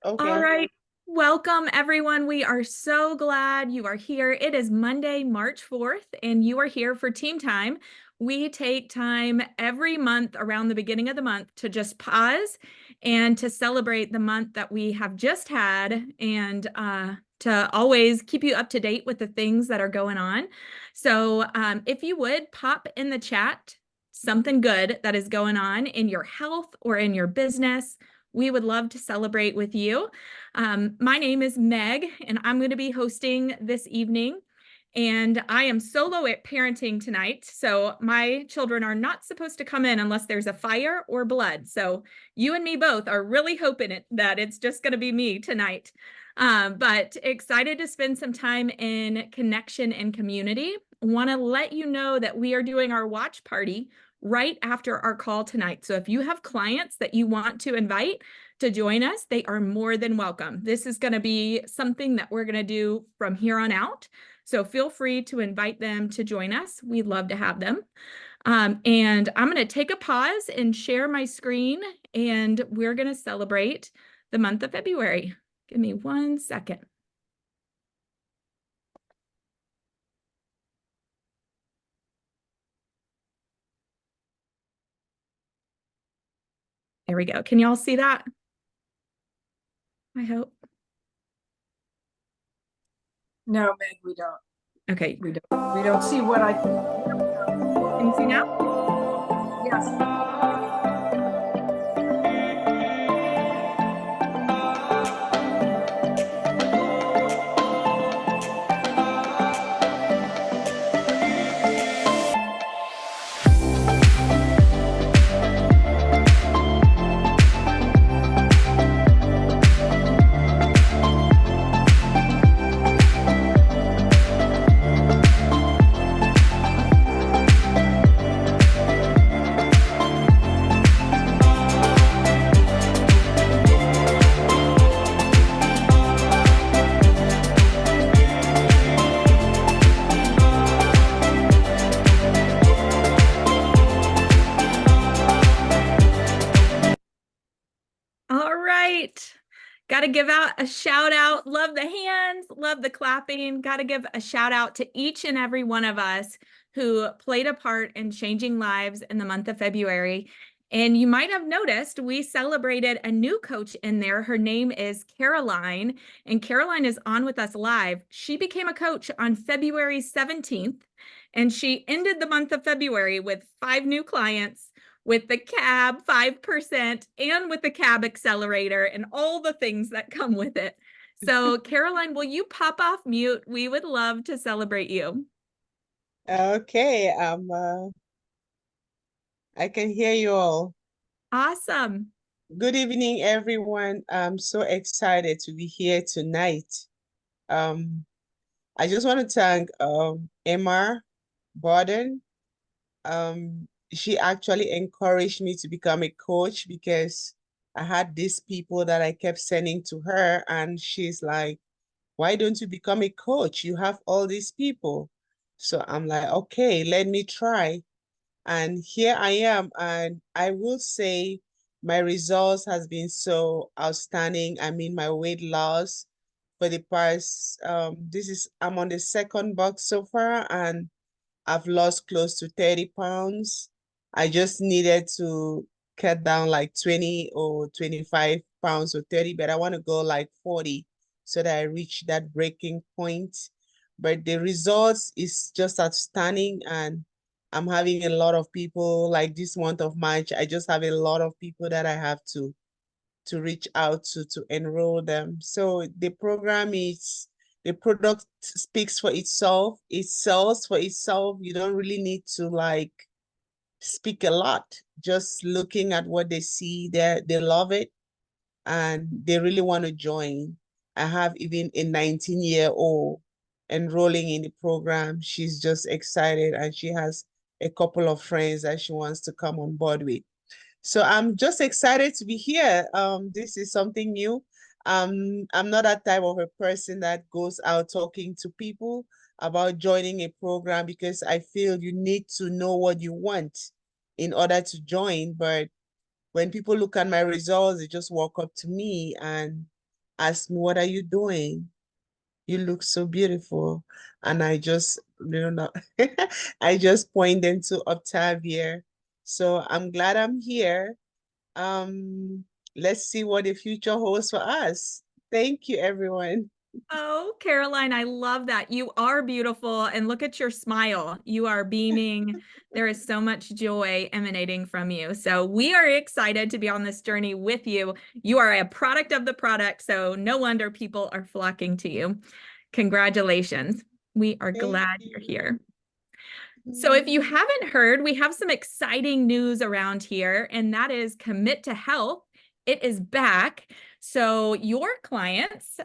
All Okay. right. Welcome, everyone. We are so glad you are here. It is Monday, March 4th, and you are here for Team Time. We take time every month around the beginning of the month to just pause and to celebrate the month that we have just had and to always keep you up to date with the things that are going on. So if you would pop in the chat something good that is going on in your health or in your business, we would love to celebrate with you. My name is Meg, and I'm going to be hosting this evening. And I am solo at parenting tonight. So my children are not supposed to come in unless there's a fire or blood. So you and me both are really hoping that it's just going to be me tonight. But excited to spend some time in connection and community. Want to let you know that we are doing our watch party right after our call tonight. So if you have clients that you want to invite to join us, they are more than welcome. This is going to be something that we're going to do from here on out. So feel free to invite them to join us. We'd love to have them. And I'm going to take a pause and share my screen, and we're going to celebrate the month of February. Give me 1 second. There we go. Can y'all see that? I hope. No, Meg, we don't. Okay. We don't. We don't see what I. Can you see now? Yes. All right. Got to give out a shout out. Love the hands, love the clapping. Got to give a shout out to each and every one of us who played a part in changing lives in the month of February. And you might have noticed we celebrated a new coach in there. Her name is Caroline, and Caroline is on with us live. She became a coach on February 17th, and she ended the month of February with 5 new clients, with the CAB 5% and with the CAB accelerator and all the things that come with it. So Caroline, will you pop off mute? We would love to celebrate you. Okay, I can hear you all. Awesome. Good evening, everyone. I'm so excited to be here tonight. Um, I just want to thank Emma Borden. She actually encouraged me to become a coach because I had these people that I kept sending to her, and she's like, "Why don't you become a coach? You have all these people." So I'm like, "Okay, let me try." And here I am, and I will say my results has been so outstanding. I mean, my weight loss for the past, I'm on the second box so far, and I've lost close to 30 pounds. I just needed to cut down like 20 or 25 pounds or 30, but I want to go like 40 so that I reach that breaking point. But the results is just outstanding, and I'm having a lot of people like this month of March. I just have a lot of people that I have to reach out to enroll them. So the program is, the product speaks for itself. It sells for itself. You don't really need to like speak a lot. Just looking at what they see, they love it and they really want to join. I have even a 19-year-old enrolling in the program. She's just excited and she has a couple of friends that she wants to come on board with. So I'm just excited to be here. This is something new. I'm not that type of a person that goes out talking to people about joining a program because I feel you need to know what you want in order to join. But when people look at my results, they just walk up to me and ask me, what are you doing? You look so beautiful. And I just, I just point them to Octavia. So I'm glad I'm here. Let's see what the future holds for us. Thank you, everyone. Oh, Caroline, I love that. You are beautiful, and look at your smile. You are beaming. There is so much joy emanating from you. So we are excited to be on this journey with you. You are a product of the product, so no wonder people are flocking to you. Congratulations. We are Thank glad you're you. here. So if you haven't heard, we have some exciting news around here, and that is Commit to Health. It is back. So your clients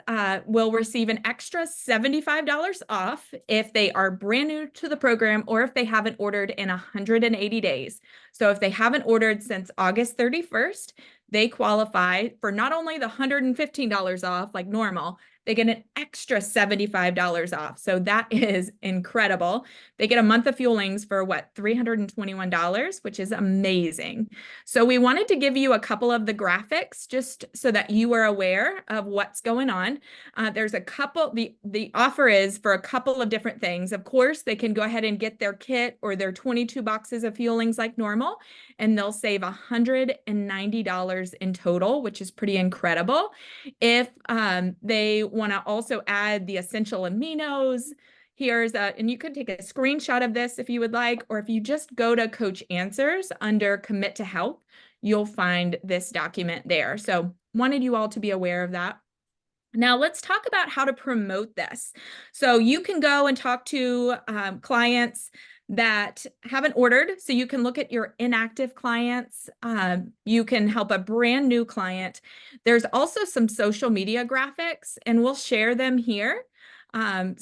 will receive an extra $75 off if they are brand new to the program or if they haven't ordered in 180 days. So if they haven't ordered since August 31st, they qualify for not only the $115 off like normal, they get an extra $75 off. So that is incredible. They get a month of Fuelings for what, $321, which is amazing. So we wanted to give you a couple of the graphics just so that you are aware of what's going on. There's a couple, the offer is for a couple of different things. Of course, they can go ahead and get their kit or their 22 boxes of Fuelings like normal, and they'll save $190 in total, which is pretty incredible. If they want to also add the essential aminos, here's and you could take a screenshot of this if you would like, or if you just go to Coach Answers under Commit to Health, you'll find this document there. So wanted you all to be aware of that. Now let's talk about how to promote this. So you can go and talk to clients that haven't ordered. So you can look at your inactive clients. You can help a brand new client. There's also some social media graphics, and we'll share them here. And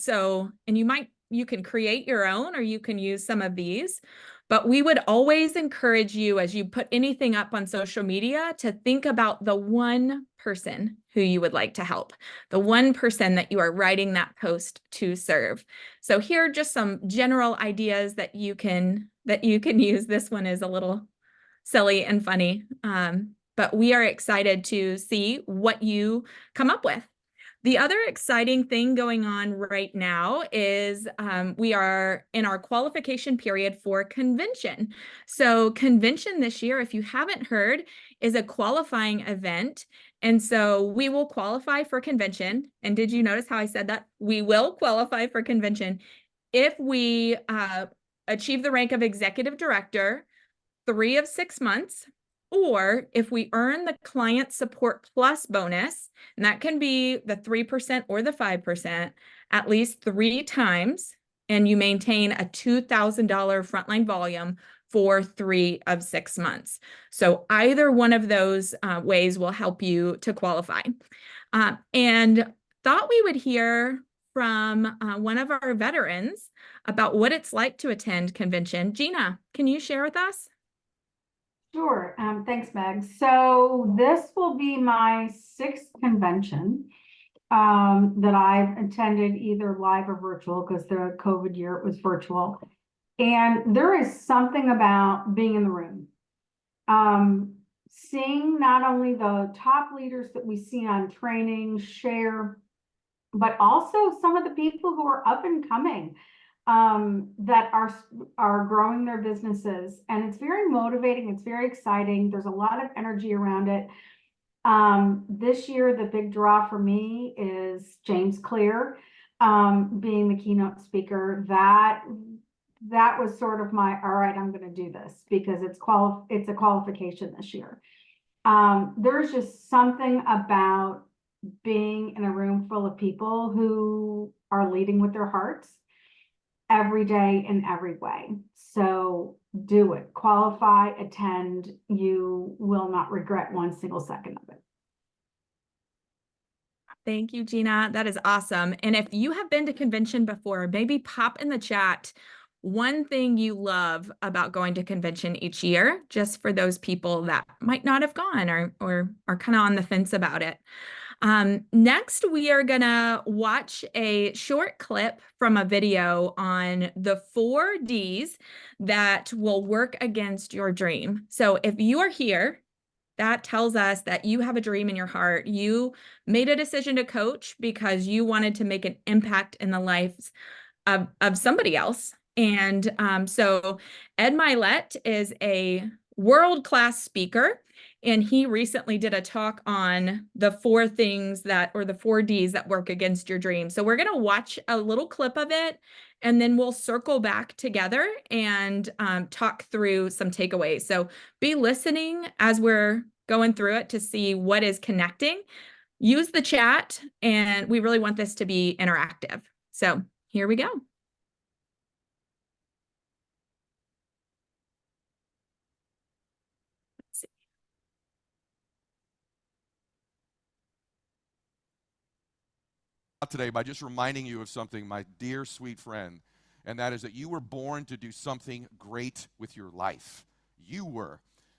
you can create your own, or you can use some of these. But we would always encourage you, as you put anything up on social media, to think about the one person who you would like to help, the one person that you are writing that post to serve. So here are just some general ideas that you can use. This one is a little silly and funny, but we are excited to see what you come up with. The other exciting thing going on right now is we are in our qualification period for convention. So convention this year, if you haven't heard, is a qualifying event. And so we will qualify for convention. And did you notice how I said that? We will qualify for convention if we achieve the rank of executive director 3 of 6 months, or if we earn the client support plus bonus, and that can be the 3% or the 5%, at least 3 times, and you maintain a $2,000 frontline volume for 3 of 6 months. So either one of those ways will help you to qualify. And thought we would hear from one of our veterans about what it's like to attend convention. Gina, can you share with us? Sure. Thanks, Meg. So this will be my 6th convention that I've attended either live or virtual, because the COVID year it was virtual. And there is something about being in the room. Seeing not only the top leaders that we see on training share, but also some of the people who are up and coming that are growing their businesses. And it's very motivating. It's very exciting. There's a lot of energy around it. This year, the big draw for me is James Clear being the keynote speaker. That was sort of my, all right, I'm going to do this, because it's a qualification this year. There's just something about being in a room full of people who are leading with their hearts every day in every way. So do it, qualify, attend. You will not regret one single second of it. Thank you, Gina. That is awesome. And if you have been to convention before, maybe pop in the chat one thing you love about going to convention each year, just for those people that might not have gone or are kind of on the fence about it. Next, we are gonna watch a short clip from a video on the 4 Ds that will work against your dream. So if you are here that tells us that you have a dream in your heart. You made a decision to coach because you wanted to make an impact in the lives of somebody else. And so Ed Milet is a world-class speaker, and he recently did a talk on the 4 things that, or the 4 Ds that work against your dream. So we're going to watch a little clip of it, and then we'll circle back together and talk through some takeaways. So be listening as we're going through it to see what is connecting. Use the chat, and we really want this to be interactive. So here we go. Today by just reminding you of something, my dear sweet friend, and that is that you were born to do something great with your life. You were.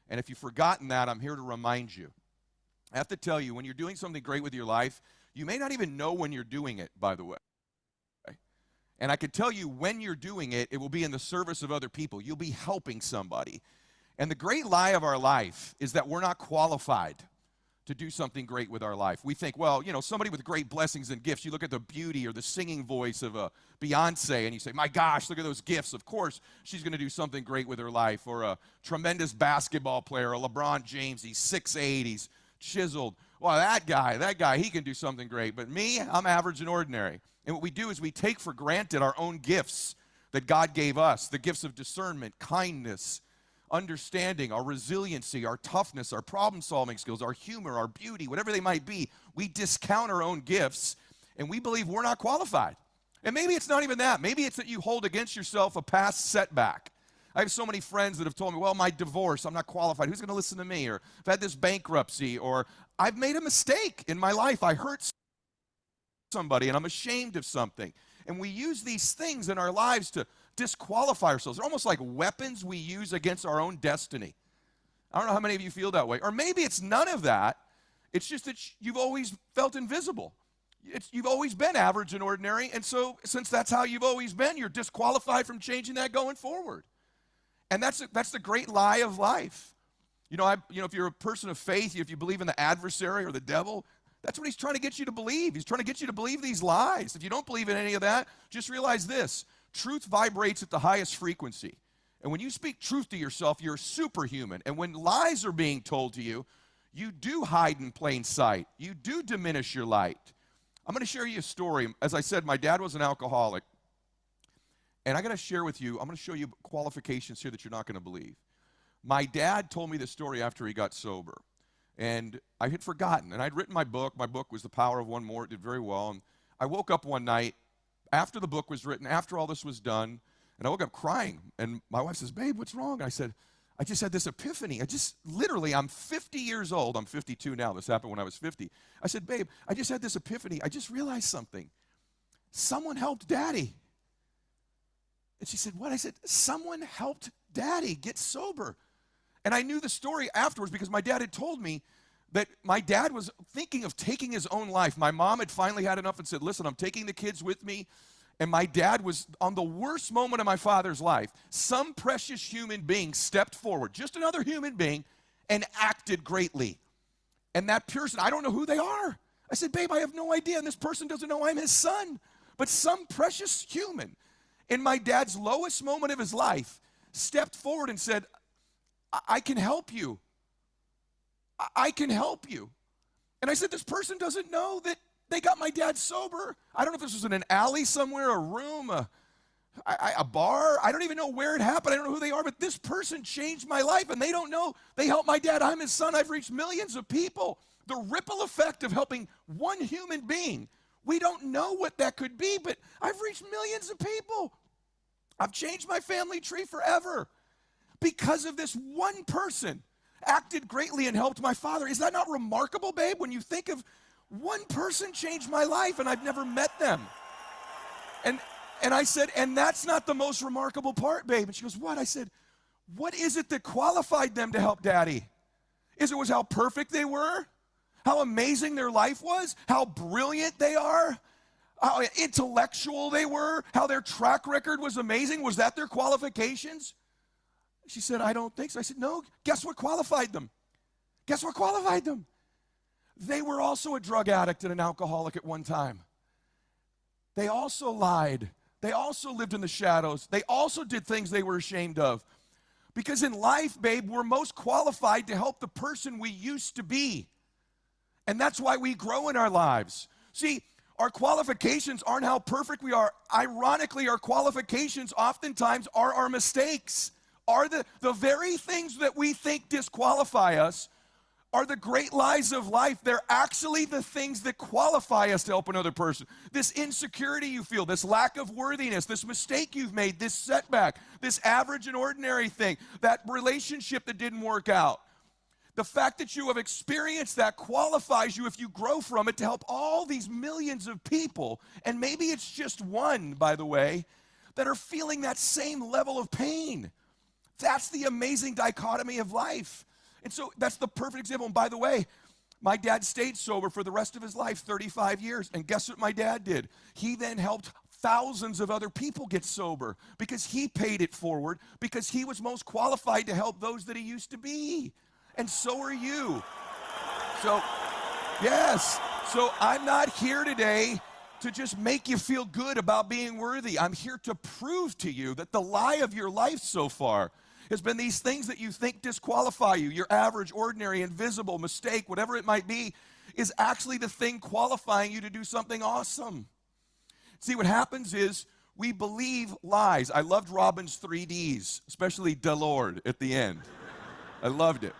And if you've forgotten that, I'm here to remind you. I have to tell you, when you're doing something great with your life, you may not even know when you're doing it, by the way. And I can tell you when you're doing it, it will be in the service of other people. You'll be helping somebody. And the great lie of our life is that we're not qualified to do something great with our life. We think, well, you know, somebody with great blessings and gifts, you look at the beauty or the singing voice of a Beyonce and you say, my gosh, look at those gifts. Of course, she's going to do something great with her life. Or a tremendous basketball player, a LeBron James, he's 6'8", he's chiseled. Well, that guy, he can do something great. But me, I'm average and ordinary. And what we do is we take for granted our own gifts that God gave us, the gifts of discernment, kindness, understanding, our resiliency, our toughness, our problem-solving skills, our humor, our beauty, whatever they might be. We discount our own gifts, and we believe we're not qualified. And maybe it's not even that. Maybe it's that you hold against yourself a past setback. I have so many friends that have told me, well, my divorce, I'm not qualified. Who's going to listen to me? Or I've had this bankruptcy, or I've made a mistake in my life. I hurt somebody, and I'm ashamed of something. And we use these things in our lives to disqualify ourselves. They're almost like weapons we use against our own destiny. I don't know how many of you feel that way. Or maybe it's none of that. It's just that you've always felt invisible. You've always been average and ordinary, and so since that's how you've always been, you're disqualified from changing that going forward. And that's the great lie of life. You know, if you're a person of faith, if you believe in the adversary or the devil, that's what he's trying to get you to believe. He's trying to get you to believe these lies. If you don't believe in any of that, just realize this. Truth vibrates at the highest frequency. And when you speak truth to yourself, you're superhuman. And when lies are being told to you, you do hide in plain sight. You do diminish your light. I'm going to share you a story. As I said, my dad was an alcoholic. And I got to share with you, I'm going to show you qualifications here that you're not going to believe. My dad told me this story after he got sober. And I had forgotten. And I'd written my book. My book was The Power of One More. It did very well. And I woke up one night after the book was written, after all this was done, and I woke up crying. And my wife says, babe, what's wrong? And I said, I just had this epiphany. I'm 50 years old. I'm 52 now. This happened when I was 50. I said, babe, I just had this epiphany. I just realized something. Someone helped Daddy. And she said, what? I said, someone helped Daddy get sober. And I knew the story afterwards because my dad had told me that my dad was thinking of taking his own life. My mom had finally had enough and said, listen, I'm taking the kids with me. And my dad was on the worst moment of my father's life. Some precious human being stepped forward, just another human being, and acted greatly. And that person, I don't know who they are. I said, babe, I have no idea. And this person doesn't know I'm his son. But some precious human in my dad's lowest moment of his life stepped forward and said, I can help you. I can help you. And I said, this person doesn't know that they got my dad sober. I don't know if this was in an alley somewhere, a room, a bar. I don't even know where it happened. I don't know who they are, but this person changed my life, and they don't know. They helped my dad. I'm his son. I've reached millions of people. The ripple effect of helping one human being. We don't know what that could be, but I've reached millions of people. I've changed my family tree forever because of this one person. Acted greatly and helped my father. Is that not remarkable, babe? When you think of one person changed my life and I've never met them. And I said, and that's not the most remarkable part, babe. And she goes, what? I said, what is it that qualified them to help Daddy? Is it was how perfect they were? How amazing their life was? How brilliant they are? How intellectual they were? How their track record was amazing? Was that their qualifications? She said, I don't think so. I said, no, guess what qualified them? Guess what qualified them? They were also a drug addict and an alcoholic at one time. They also lied. They also lived in the shadows. They also did things they were ashamed of. Because in life, babe, we're most qualified to help the person we used to be. And that's why we grow in our lives. See, our qualifications aren't how perfect we are. Ironically, our qualifications oftentimes are our mistakes, are the very things that we think disqualify us are the great lies of life. They're actually the things that qualify us to help another person. This insecurity you feel, this lack of worthiness, this mistake you've made, this setback, this average and ordinary thing, that relationship that didn't work out. The fact that you have experienced that qualifies you, if you grow from it, to help all these millions of people, and maybe it's just one, by the way, that are feeling that same level of pain. That's the amazing dichotomy of life. And so that's the perfect example. And by the way, my dad stayed sober for the rest of his life, 35 years. And guess what my dad did? He then helped thousands of other people get sober because he paid it forward, because he was most qualified to help those that he used to be. And so are you. So, yes. So I'm not here today to just make you feel good about being worthy. I'm here to prove to you that the lie of your life so far has been these things that you think disqualify you, your average, ordinary, invisible, mistake, whatever it might be, is actually the thing qualifying you to do something awesome. See, what happens is we believe lies. I loved Robin's 3 Ds, especially Delord at the end. I loved it.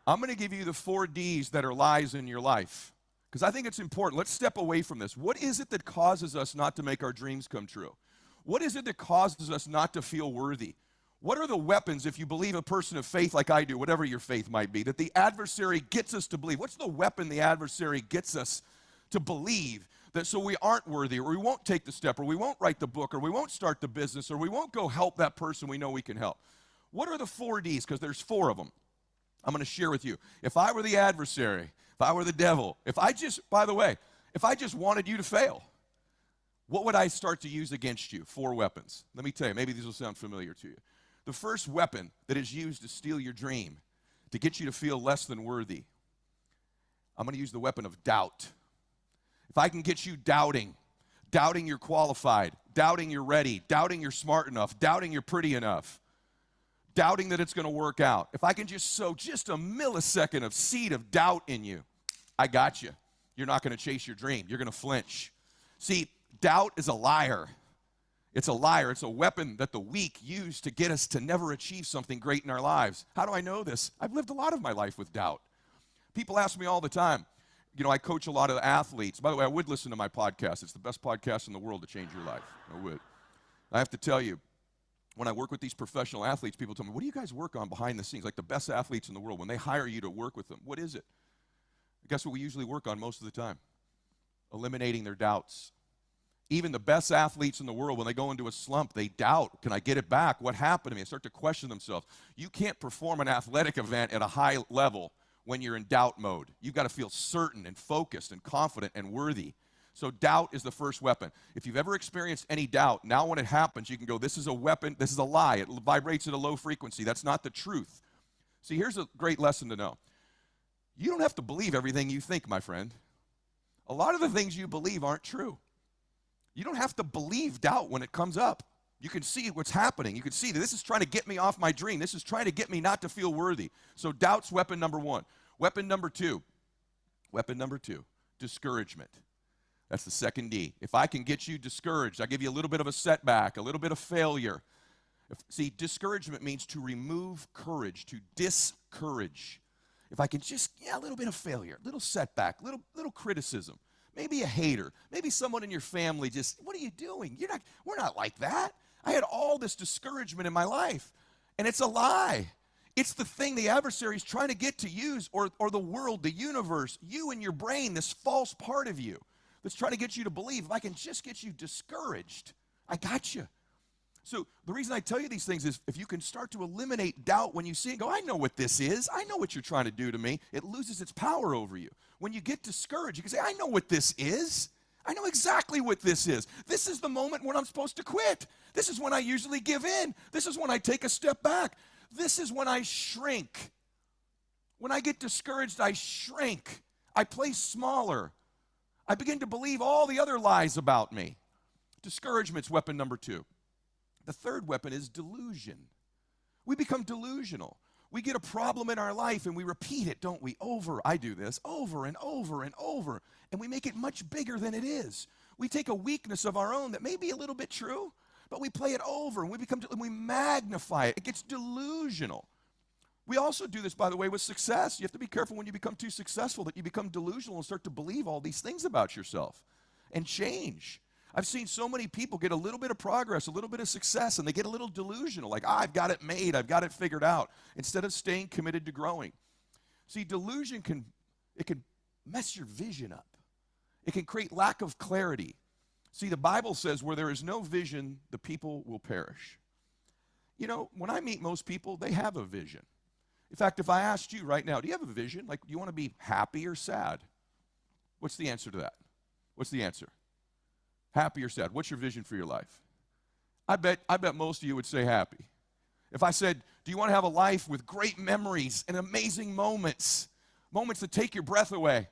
I'm going to give you the 4 Ds that are lies in your life, because I think it's important. Let's step away from this. What is it that causes us not to make our dreams come true? What is it that causes us not to feel worthy? What are the weapons, if you believe a person of faith like I do, whatever your faith might be, that the adversary gets us to believe? What's the weapon the adversary gets us to believe that so we aren't worthy, or we won't take the step, or we won't write the book, or we won't start the business, or we won't go help that person we know we can help? What are the 4 Ds? Because there's 4 of them. I'm going to share with you. If I were the adversary, if I were the devil, if I just wanted you to fail, what would I start to use against you? 4 weapons. Let me tell you, maybe these will sound familiar to you. The first weapon that is used to steal your dream, to get you to feel less than worthy, I'm going to use the weapon of doubt. If I can get you doubting you're qualified, doubting you're ready, doubting you're smart enough, doubting you're pretty enough, doubting that it's going to work out, if I can just sow just a millisecond of seed of doubt in you, I got you. You're not going to chase your dream. You're going to flinch. See, doubt is a liar. It's a liar. It's a weapon that the weak use to get us to never achieve something great in our lives. How do I know this? I've lived a lot of my life with doubt. People ask me all the time. You know, I coach a lot of athletes. By the way, I would listen to my podcast. It's the best podcast in the world to change your life. I would. I have to tell you, when I work with these professional athletes, people tell me, what do you guys work on behind the scenes? Like the best athletes in the world, when they hire you to work with them, what is it? Guess what we usually work on most of the time? Eliminating their doubts. Even the best athletes in the world, when they go into a slump, they doubt, can I get it back? What happened to me? They start to question themselves. You can't perform an athletic event at a high level when you're in doubt mode. You've got to feel certain and focused and confident and worthy. So doubt is the first weapon. If you've ever experienced any doubt, now when it happens, you can go, this is a weapon, this is a lie. It vibrates at a low frequency. That's not the truth. See, here's a great lesson to know. You don't have to believe everything you think, my friend. A lot of the things you believe aren't true. You don't have to believe doubt when it comes up. You can see what's happening. You can see that this is trying to get me off my dream. This is trying to get me not to feel worthy. So doubt's weapon number 1. Weapon number 2, discouragement. That's the second D. If I can get you discouraged, I give you a little bit of a setback, a little bit of failure. See, discouragement means to remove courage, to discourage. If I can just, a little bit of failure, little setback, little criticism. Maybe a hater, maybe someone in your family just, what are you doing? We're not like that. I had all this discouragement in my life, and it's a lie. It's the thing the adversary is trying to get to use, or the world, the universe, you and your brain, this false part of you that's trying to get you to believe, if I can just get you discouraged, I got you. So the reason I tell you these things is if you can start to eliminate doubt when you see it and go, I know what this is. I know what you're trying to do to me. It loses its power over you. When you get discouraged, you can say, I know what this is. I know exactly what this is. This is the moment when I'm supposed to quit. This is when I usually give in. This is when I take a step back. This is when I shrink. When I get discouraged, I shrink. I play smaller. I begin to believe all the other lies about me. Discouragement's weapon number 2. The third weapon is delusion. We become delusional. We get a problem in our life and we repeat it, don't we? I do this over and over and over, and we make it much bigger than it is. We take a weakness of our own that may be a little bit true, but we play it over and we magnify it. It gets delusional. We also do this, by the way, with success. You have to be careful when you become too successful that you become delusional and start to believe all these things about yourself and change. I've seen so many people get a little bit of progress, a little bit of success, and they get a little delusional, like, I've got it made, I've got it figured out, instead of staying committed to growing. See, delusion can mess your vision up. It can create lack of clarity. See, the Bible says where there is no vision, the people will perish. You know, when I meet most people, they have a vision. In fact, if I asked you right now, do you have a vision? Like, do you want to be happy or sad? What's the answer to that? What's the answer? Happy or sad? What's your vision for your life? I bet most of you would say happy. If I said, do you want to have a life with great memories and amazing moments that take your breath away,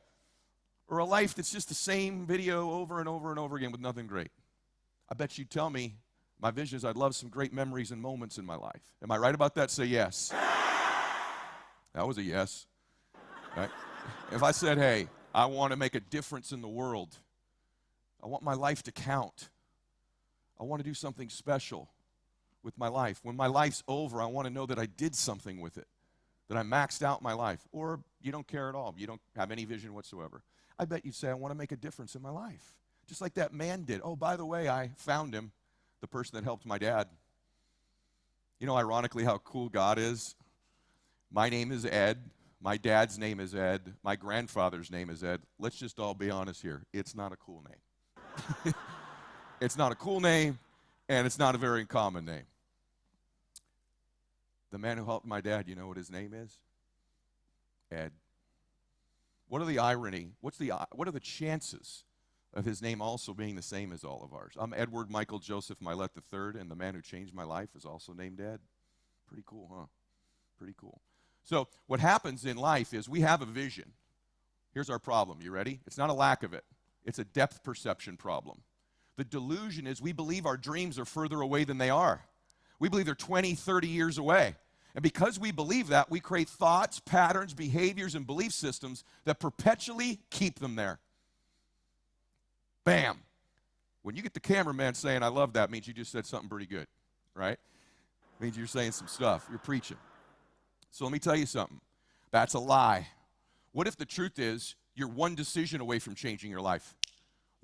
or a life that's just the same video over and over and over again with nothing great? I bet you'd tell me, my vision is I'd love some great memories and moments in my life. Am I right about that? Say yes. That was a yes. Right? If I said, hey, I want to make a difference in the world, I want my life to count, I want to do something special with my life. When my life's over, I want to know that I did something with it, that I maxed out my life. Or you don't care at all. You don't have any vision whatsoever. I bet you'd say, I want to make a difference in my life. Just like that man did. Oh, by the way, I found him, the person that helped my dad. You know, ironically, how cool God is. My name is Ed. My dad's name is Ed. My grandfather's name is Ed. Let's just all be honest here. It's not a cool name. It's not a cool name, and it's not a very common name. The man who helped my dad, you know what his name is? Ed. What are the irony? What are the chances of his name also being the same as all of ours? I'm Edward Michael Joseph Milet III, and the man who changed my life is also named Ed. Pretty cool, huh? Pretty cool. So what happens in life is we have a vision. Here's our problem. You ready? It's not a lack of it. It's a depth perception problem. The delusion is we believe our dreams are further away than they are. We believe they're 20, 30 years away. And because we believe that, we create thoughts, patterns, behaviors, and belief systems that perpetually keep them there. Bam. When you get the cameraman saying, I love that, means you just said something pretty good, right? Means you're saying some stuff. You're preaching. So let me tell you something. That's a lie. What if the truth is you're one decision away from changing your life?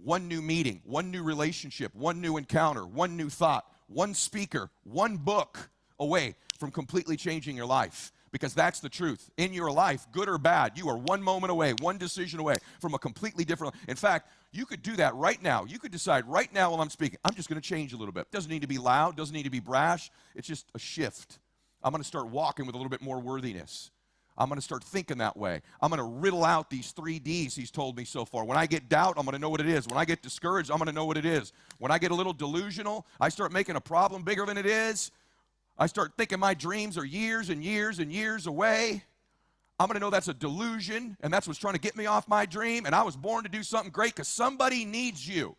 One new meeting, one new relationship, one new encounter, one new thought, one speaker, one book away from completely changing your life. Because that's the truth. In your life, good or bad, you are one moment away, one decision away from a completely different. In fact, you could do that right now. You could decide right now while I'm speaking, I'm just going to change a little bit. Doesn't need to be loud, doesn't need to be brash. It's just a shift. I'm going to start walking with a little bit more worthiness. I'm going to start thinking that way. I'm going to riddle out these 3 Ds he's told me so far. When I get doubt, I'm going to know what it is. When I get discouraged, I'm going to know what it is. When I get a little delusional, I start making a problem bigger than it is. I start thinking my dreams are years and years and years away. I'm going to know that's a delusion, and that's what's trying to get me off my dream, and I was born to do something great because somebody needs you.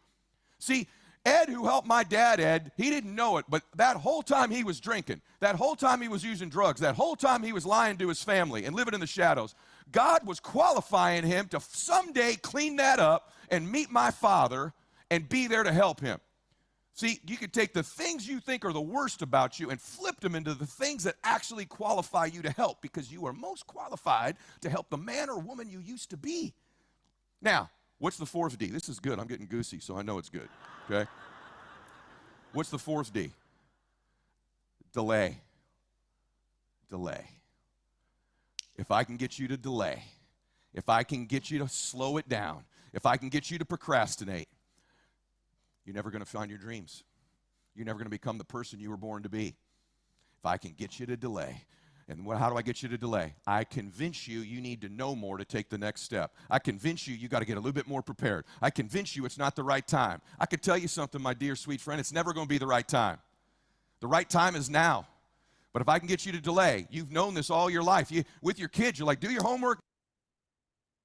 See, Ed, who helped my dad, Ed, he didn't know it, but that whole time he was drinking, that whole time he was using drugs, that whole time he was lying to his family and living in the shadows, God was qualifying him to someday clean that up and meet my father and be there to help him. See, you could take the things you think are the worst about you and flip them into the things that actually qualify you to help, because you are most qualified to help the man or woman you used to be. Now, what's the 4th D? This is good. I'm getting goosey, so I know it's good. Okay? What's the 4th D? Delay. Delay. If I can get you to delay, if I can get you to slow it down, if I can get you to procrastinate, you're never going to find your dreams. You're never going to become the person you were born to be. If I can get you to delay. And how do I get you to delay? I convince you need to know more to take the next step. I convince you got to get a little bit more prepared. I convince you it's not the right time. I could tell you something, my dear sweet friend, it's never going to be the right time. The right time is now. But if I can get you to delay, you've known this all your life. With your kids, you're like, do your homework.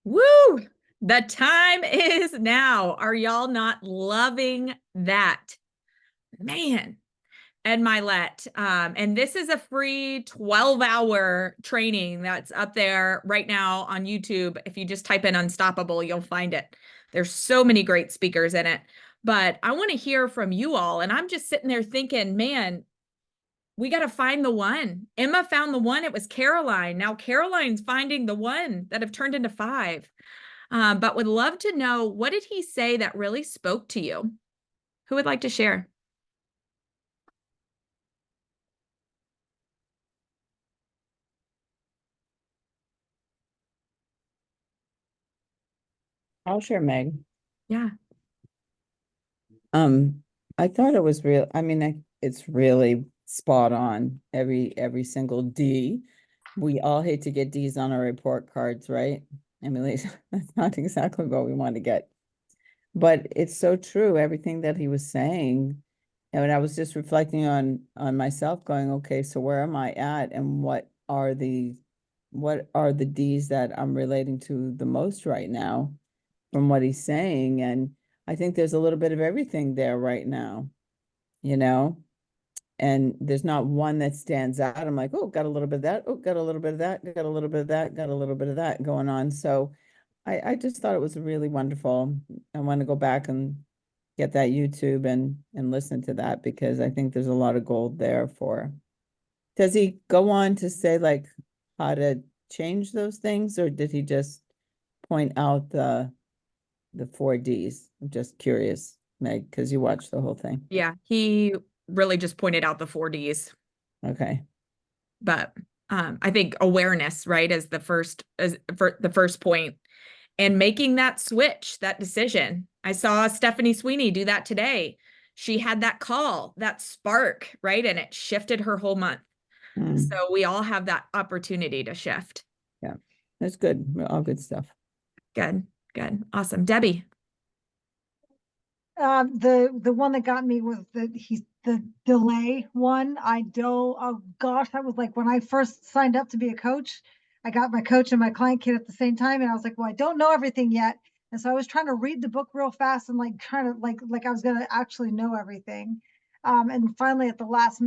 Woo! The time is now. Are y'all not loving that? Man. Ed Milet. And this is a free 12-hour training that's up there right now on YouTube. If you just type in Unstoppable, you'll find it. There's so many great speakers in it. But I want to hear from you all. And I'm just sitting there thinking, man, we got to find the one. Emma found the one. It was Caroline. Now Caroline's finding the one that have turned into 5. But would love to know, what did he say that really spoke to you? Who would like to share? I'll share, Meg. Yeah. I thought it was real. I mean, it's really spot on. Every single D. We all hate to get D's on our report cards, right? I mean, that's not exactly what we want to get. But it's so true, everything that he was saying. And I was just reflecting on myself, going, okay, so where am I at, and what are the D's that I'm relating to the most right now from what he's saying? And I think there's a little bit of everything there right now, and there's not one that stands out. I'm like, oh, got a little bit of that. Oh, got a little bit of that. Got a little bit of that. Got a little bit of that going on. So I just thought it was really wonderful. I want to go back and get that YouTube and listen to that, because I think there's a lot of gold there for. Does he go on to say like how to change those things, or did he just point out the 4 Ds? I'm just curious, Meg, because you watched the whole thing. Yeah, he really just pointed out the 4 Ds. Okay. But I think awareness, right, is the first point, and making that switch, that decision. I saw Stephanie Sweeney do that today. She had that call, that spark, right, and it shifted her whole month. So we all have that opportunity to shift. Yeah, that's good. All good stuff. Good. Awesome. Debbie. The one that got me was the delay one. Oh gosh, that was like when I first signed up to be a coach. I got my coach and my client kit at the same time, and I was like, well, I don't know everything yet. And so I was trying to read the book real fast and like trying to like I was gonna actually know everything. And finally at the last,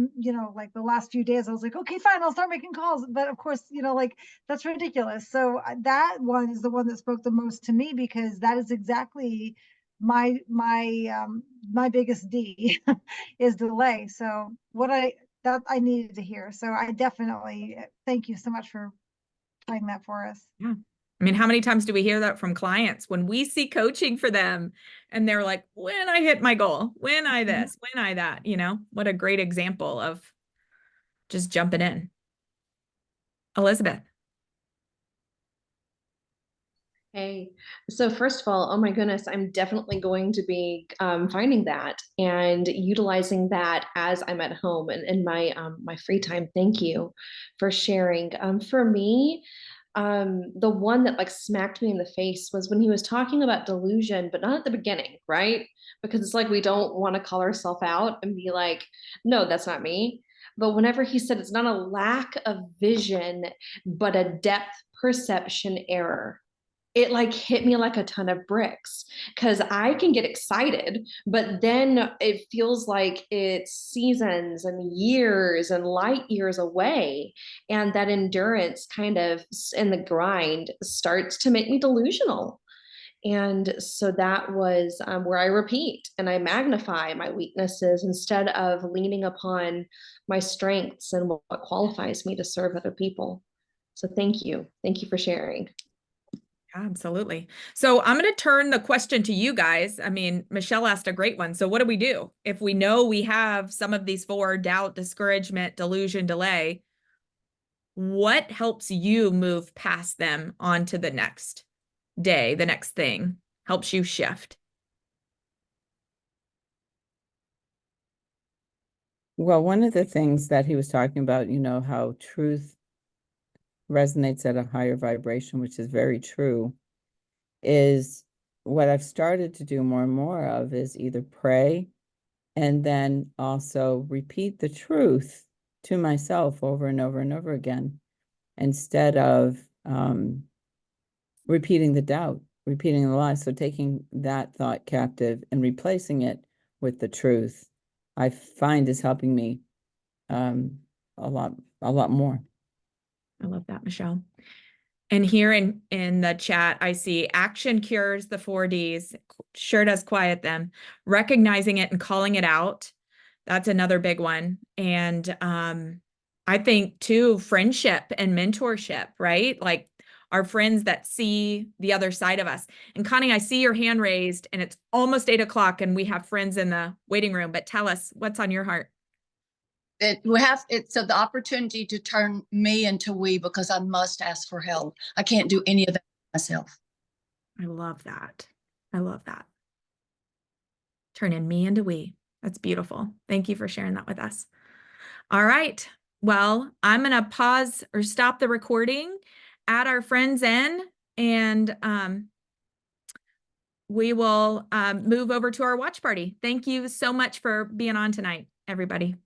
like the last few days, I was like, okay, fine, I'll start making calls. But of course, like that's ridiculous. So that one is the one that spoke the most to me, because that is exactly my biggest D is delay. So that I needed to hear. So I definitely thank you so much for playing that for us. Yeah. I mean, how many times do we hear that from clients when we see coaching for them and they're like, when I hit my goal, when I this, when I that, what a great example of just jumping in. Elizabeth. Hey, so first of all, oh my goodness, I'm definitely going to be finding that and utilizing that as I'm at home and in my my free time. Thank you for sharing. For me, the one that like smacked me in the face was when he was talking about delusion, but not at the beginning, right? Because it's like we don't want to call ourselves out and be like, no, that's not me. But whenever he said it's not a lack of vision, but a depth perception error, it like hit me like a ton of bricks, because I can get excited, but then it feels like it's seasons and years and light years away. And that endurance kind of in the grind starts to make me delusional. And so that was where I repeat and I magnify my weaknesses instead of leaning upon my strengths and what qualifies me to serve other people. So thank you. Thank you for sharing. Absolutely. So I'm going to turn the question to you guys. I mean, Michelle asked a great one. So what do we do if we know we have some of these 4: doubt, discouragement, delusion, delay? What helps you move past them onto the next day, the next thing? Helps you shift? Well, one of the things that he was talking about, how truth resonates at a higher vibration, which is very true, is what I've started to do more and more of is either pray and then also repeat the truth to myself over and over and over again, instead of repeating the doubt, repeating the lie. So taking that thought captive and replacing it with the truth, I find is helping me a lot more. I love that, Michelle. And here in the chat, I see action cures the 4 Ds, sure does quiet them. Recognizing it and calling it out, that's another big one. And I think too, friendship and mentorship, right? Like our friends that see the other side of us. And Connie, I see your hand raised and it's almost 8 o'clock and we have friends in the waiting room, but tell us what's on your heart. It's the opportunity to turn me into we, because I must ask for help. I can't do any of that myself. I love that. I love that. Turning me into we. That's beautiful. Thank you for sharing that with us. All right. Well, I'm going to pause or stop the recording, add our friends in, and we will move over to our watch party. Thank you so much for being on tonight, everybody.